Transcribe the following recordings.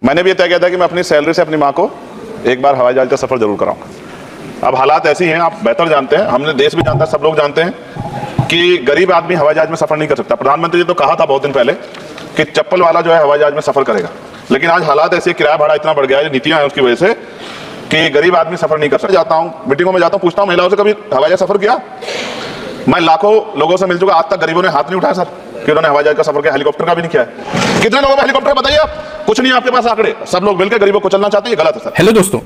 मैंने भी ये तय किया था कि मैं अपनी सैलरी से अपनी माँ को एक बार हवाई जहाज का सफर जरूर कराऊंगा। अब हालात ऐसी हैं, आप बेहतर जानते हैं, हमने देश भी जानता है, सब लोग जानते हैं कि गरीब आदमी हवाई जहाज में सफर नहीं कर सकता। प्रधानमंत्री जी तो कहा था बहुत दिन पहले कि चप्पल वाला जो है हवाई जहाज में सफर करेगा, लेकिन आज हालात ऐसे, किराया भाड़ा इतना बढ़ गया है, नीतियां हैं उसकी वजह से कि गरीब आदमी सफर नहीं कर सकता। जाता हूँ मीटिंगों में, जाता हूँ, पूछता हूँ महिलाओं से, कभी हवाई जहाज सफर किया? मैं लाखों लोगों से मिल चुका, आज तक गरीबों ने हाथ नहीं उठाया सर कि उन्होंने हवाई जहाज का सफर किया, हेलीकॉप्टर का भी नहीं किया है। कितने लोगों को हेलीकॉप्टर बताइए आप? कुछ नहीं आपके पास आंकड़े, सब लोग मिलकर गरीबों को चलना चाहते हैं, गलत है सर। हेलो दोस्तों,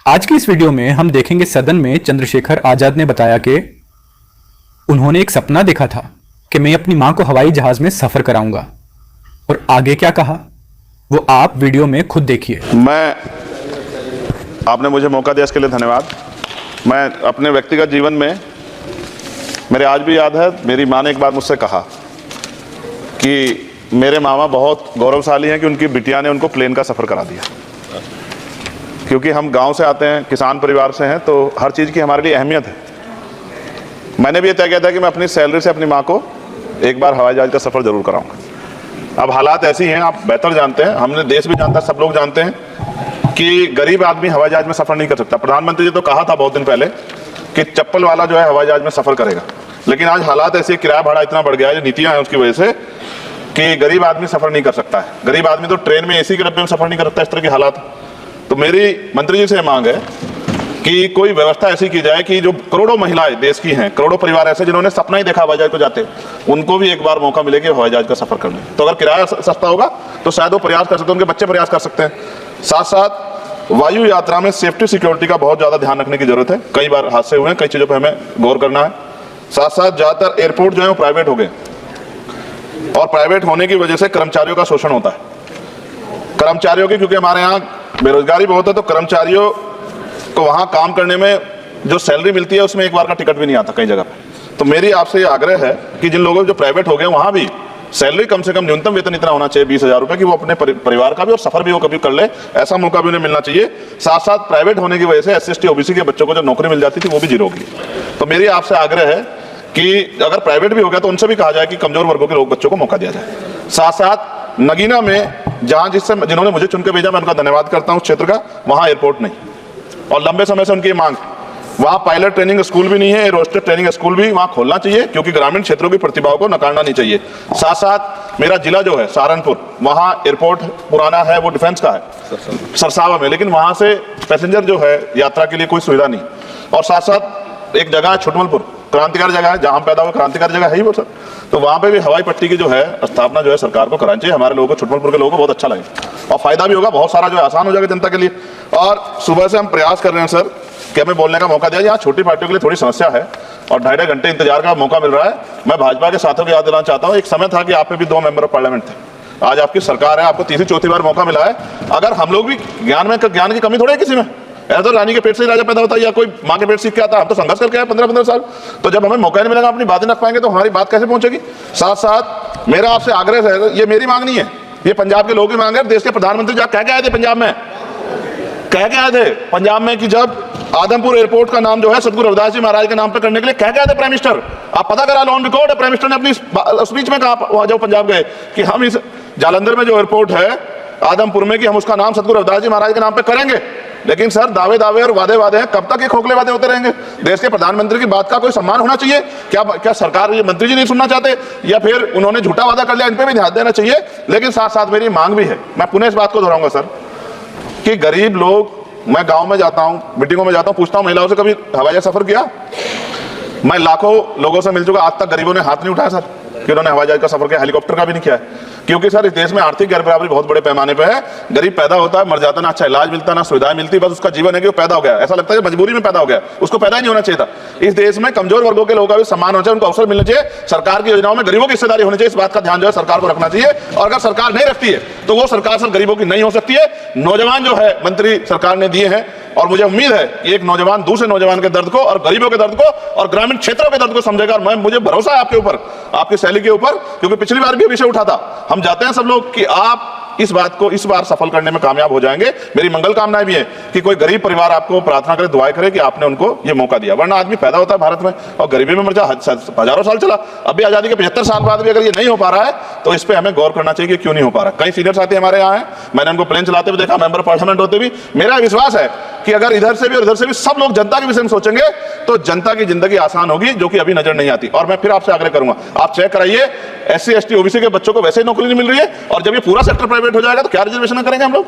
आज की इस वीडियो में हम देखेंगे सदन में चंद्रशेखर आजाद ने बताया कि उन्होंने एक सपना देखा था कि मैं अपनी मां को हवाई जहाज में सफर कराऊंगा, और आगे क्या कहा वो आप वीडियो में खुद देखिए। आपने मुझे मौका दिया, इसके लिए धन्यवाद। मैं अपने व्यक्तिगत जीवन में, मेरे आज भी याद है, मेरी माँ ने एक बार मुझसे कहा कि मेरे मामा बहुत गौरवशाली हैं कि उनकी बिटिया ने उनको प्लेन का सफ़र करा दिया। क्योंकि हम गांव से आते हैं, किसान परिवार से हैं, तो हर चीज़ की हमारे लिए अहमियत है। मैंने भी ये तय किया था कि मैं अपनी सैलरी से अपनी माँ को एक बार हवाई जहाज का सफ़र जरूर कराऊंगा। अब हालात ऐसी हैं, आप बेहतर जानते हैं, हमने देश भी जानता है, सब लोग जानते हैं कि गरीब आदमी हवाई जहाज में सफ़र नहीं कर सकता। प्रधानमंत्री जी तो कहा था बहुत दिन पहले कि चप्पल वाला जो है हवाई जहाज में सफ़र करेगा, लेकिन आज हालात ऐसे, किराया भाड़ा इतना बढ़ गया है, नीतियां हैं उसकी वजह से कि गरीब आदमी सफर नहीं कर सकता है। गरीब आदमी तो ट्रेन में एसी के डब्बे में सफर नहीं कर सकता, इस तरह की हालात। तो मेरी मंत्री जी से मांग है कि कोई व्यवस्था ऐसी की जाए कि जो करोड़ों महिलाएं देश की हैं, करोड़ों परिवार ऐसे जिन्होंने सपना ही देखा हवाई जहाज को जाते, उनको भी एक बार मौका मिले कि हवाई जहाज का सफर करने। तो अगर किराया सस्ता होगा तो शायद वो प्रयास कर सकते हैं, उनके बच्चे प्रयास कर सकते हैं। साथ साथ वायु यात्रा में सेफ्टी सिक्योरिटी का बहुत ज्यादा ध्यान रखने की जरूरत है। कई बार हादसे हुए हैं, कई चीजों पर हमें गौर करना है। साथ साथ ज्यादातर एयरपोर्ट जो है वो प्राइवेट हो गए, और प्राइवेट होने की वजह से कर्मचारियों का शोषण होता है। कर्मचारियों की, क्योंकि हमारे यहाँ बेरोजगारी बहुत है, तो कर्मचारियों को वहां काम करने में जो सैलरी मिलती है उसमें एक बार का टिकट भी नहीं आता कई जगह पे। तो मेरी आपसे ये आग्रह है कि जिन लोगों जो प्राइवेट हो गए वहां भी सैलरी कम से कम न्यूनतम वेतन इतना होना चाहिए, 20,000 रुपए, कि वो अपने परिवार का भी और सफर भी वो कभी कर ले, ऐसा मौका भी उन्हें मिलना चाहिए। साथ साथ प्राइवेट होने की वजह से SC ST OBC के बच्चों को जो नौकरी मिल जाती थी वो भी जीरो होगी। तो मेरी आपसे आग्रह है कि अगर प्राइवेट भी हो गया तो उनसे भी कहा जाए कि कमजोर वर्गों के लोग बच्चों को मौका दिया जाए। साथ साथ नगीना में जहां जिन्होंने मुझे चुन के भेजा, मैं उनका धन्यवाद करता हूं, उस क्षेत्र का, वहां एयरपोर्ट नहीं, और लंबे समय से उनकी मांग, वहां पायलट ट्रेनिंग स्कूल भी नहीं है, एरोस्टेट ट्रेनिंग स्कूल भी वहां खोलना चाहिए, क्योंकि ग्रामीण क्षेत्रों की प्रतिभाओं को नकारना नहीं चाहिए। साथ साथ मेरा जिला जो है सहारनपुर, वहां एयरपोर्ट पुराना है, वो डिफेंस का है सरसावा में, लेकिन वहां से पैसेंजर जो है यात्रा के लिए कोई सुविधा नहीं। और साथ साथ एक जगह है छुटमलपुर, क्रांतिकारी जगह है, जहां पैदा हुआ क्रांतिकारी जगह है ही वो सर, तो वहां पे भी हवाई पट्टी की जो है स्थापना जो है सरकार को करानी चाहिए। हमारे लोगों को, छुटमलपुर के लोगों को बहुत अच्छा लगे और फायदा भी होगा, बहुत सारा जो है आसान हो जाएगा जनता के लिए। और सुबह से हम प्रयास कर रहे हैं सर कि हमें बोलने का मौका दिया। यहाँ छोटी पार्टियों के लिए थोड़ी समस्या है और 2.5 घंटे इंतजार का मौका मिल रहा है। मैं भाजपा के साथियों को याद दिलाना चाहता हूँ, एक समय था कि आप पे भी 2 मेंबर ऑफ पार्लियामेंट थे, आज आपकी सरकार है, आपको तीसरी चौथी बार मौका मिला है। अगर हम लोग भी ज्ञान की कमी थोड़ी है किसी में, ऐसा तो रानी के पेट से ही राजा पैदा होता है या कोई माँ के पेट सीख के आता, हम तो संघर्ष करके आए 15-15 साल। तो जब हमें मौका नहीं मिलेगा, अपनी बातें रख पाएंगे, तो हमारी बात कैसे पहुंचेगी। साथ साथ मेरा आपसे आग्रह है, ये मेरी मांग नहीं है, ये पंजाब के लोगों की मांग है। देश के प्रधानमंत्री जब कह के आए थे पंजाब में, कह के आए थे पंजाब में कि जब आदमपुर एयरपोर्ट का नाम जो है सतगुरु रविदास जी महाराज के नाम पर करने के लिए कह के आए थे प्राइम मिनिस्टर। आप पता करा, ऑन रिकॉर्ड है, प्राइम मिनिस्टर ने अपनी स्पीच में कहा जब पंजाब गए कि हम इस जालंधर में जो एयरपोर्ट है आदमपुर में, कि हम उसका नाम सतगुरु रविदास जी महाराज के नाम पे करेंगे। लेकिन सर दावे और वादे हैं, कब तक ये खोखले वादे होते रहेंगे। देश के प्रधानमंत्री की बात का कोई सम्मान होना चाहिए। क्या सरकार, ये मंत्री जी नहीं सुनना चाहते, या फिर उन्होंने झूठा वादा कर लिया, इन पे भी ध्यान देना चाहिए। लेकिन साथ साथ मेरी मांग भी है, मैं पुनः इस बात को दोहराऊंगा सर, कि गरीब लोग, मैं गांव में जाता हूं, मीटिंगों में जाता हूं, पूछता हूं महिलाओं से, कभी हवाई जहाज सफर किया? मैं लाखों लोगों से मिल चुका, आज तक गरीबों ने हाथ नहीं उठाया सर कि उन्होंने हवाई जहाज का सफर किया, हेलीकॉप्टर का भी नहीं किया है। क्योंकि सर इस देश में आर्थिक गैर बराबरी बहुत बड़े पैमाने पे है। गरीब पैदा होता है, मर जाता, ना अच्छा इलाज मिलता, ना सुविधाएं मिलती, बस उसका जीवन है कि वो पैदा हो गया, ऐसा लगता है मजबूरी में पैदा हो गया, उसको पैदा ही नहीं होना चाहिए था। इस देश में कमजोर वर्गों के लोगों का भी सम्मान होना चाहिए, उनको अवसर मिलना चाहिए। सरकार की योजनाओं में गरीबों की हिस्सेदारी होनी चाहिए, इस बात का ध्यान जो है सरकार को रखना चाहिए। और अगर सरकार नहीं रखती है तो वो सरकार सर गरीबों की नहीं हो सकती है। नौजवान जो है मंत्री सरकार ने दिए हैं, और मुझे उम्मीद है कि एक नौजवान दूसरे नौजवान के दर्द को और गरीबों के दर्द को और ग्रामीण क्षेत्रों के दर्द को समझेगा। और मुझे भरोसा है आपके ऊपर, आपकी शैली के ऊपर, क्योंकि पिछली बार भी विषय उठा था। हम जाते हैं सब लोग कि आप इस बात को इस बार सफल करने में कामयाब हो जाएंगे। मेरी मंगल कामनाएं भी है कि कोई गरीब परिवार आपको प्रार्थना करे, दुआएं करे कि आपने उनको ये मौका दिया। वरना आदमी पैदा होता है भारत में और गरीबी में मर जा, हजारों साल चला, अभी आजादी के 75 साल बाद भी अगर ये नहीं हो पा रहा है तो इस पे हमें गौर करना चाहिए कि क्यों नहीं हो पा रहा। कई सीनियर साथी हमारे यहाँ हैं, मैंने उनको प्लेन चलाते हुए देखा, मेंबर पार्लियामेंट होते भी। मेरा विश्वास है कि अगर इधर से भी और उधर से भी सब लोग जनता के विषय में सोचेंगे तो जनता की जिंदगी आसान होगी, जो कि अभी नजर नहीं आती। और मैं फिर आपसे आग्रह करूंगा, आप चेक कराइए, SC ST OBC के बच्चों को वैसे ही नौकरी नहीं मिल रही है, और जब ये पूरा सेक्टर प्राइवेट हो जाएगा तो क्या रिजर्वेशन करेंगे हम लोग?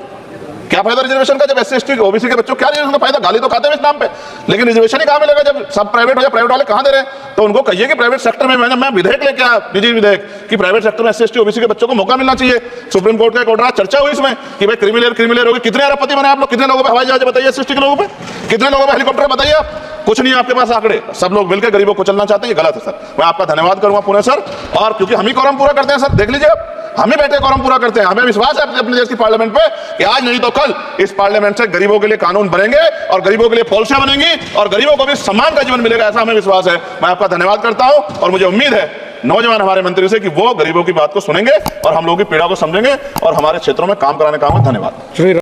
क्या फायदा रिजर्वेशन का? जब SC ST OBC के बच्चों क्या रिजर्वेशन का फायदा? गाली तो खाते हैं इस नाम पे, लेकिन रिजर्वेशन ही कहां मिलेगा जब सब प्राइवेट हो जाए? प्राइवेट वाले कहां दे रहे हैं? तो उनको कहिए कि प्राइवेट सेक्टर में मैं विधेयक लेके आया, निजी विधेयक, कि प्राइवेट सेक्टर में SC ST OBC के बच्चों को मौका मिलना चाहिए। सुप्रीम कोर्ट का एक ऑर्डर, चर्चा हुई इसमें कि भाई क्रिमिनल होगी। कितने अरबपति बने आप लोग? कितने लोगों पे हवाई जहाज बताइए? SC ST के लोगों पे कितने लोगों पे हेलीकॉप्टर बताइए? आप कुछ नहीं है आपके पास आंकड़े। सब लोग मिलकर गरीबों को चलना चाहते हैं, ये गलत है सर। मैं आपका धन्यवाद करूंगा पुणे सर, और क्योंकि हम ही कोरम पूरा करते हैं सर, देख लीजिए आप, हम ही बैठे कोरम पूरा करते हैं। हमें विश्वास है अपने देश की पार्लियामेंट पे कि आज नहीं तो कल इस पार्लियामेंट से गरीबों के लिए कानून बनेंगे और गरीबों के लिए पॉलिसियां बनेंगी और गरीबों को भी सम्मान का जीवन मिलेगा, ऐसा हमें विश्वास है। मैं आपका धन्यवाद करता हूं और मुझे उम्मीद है नौजवान हमारे मंत्री से कि वो गरीबों की बात को सुनेंगे और हम लोगों की पीड़ा को समझेंगे और हमारे क्षेत्रों में काम कराने का। धन्यवाद।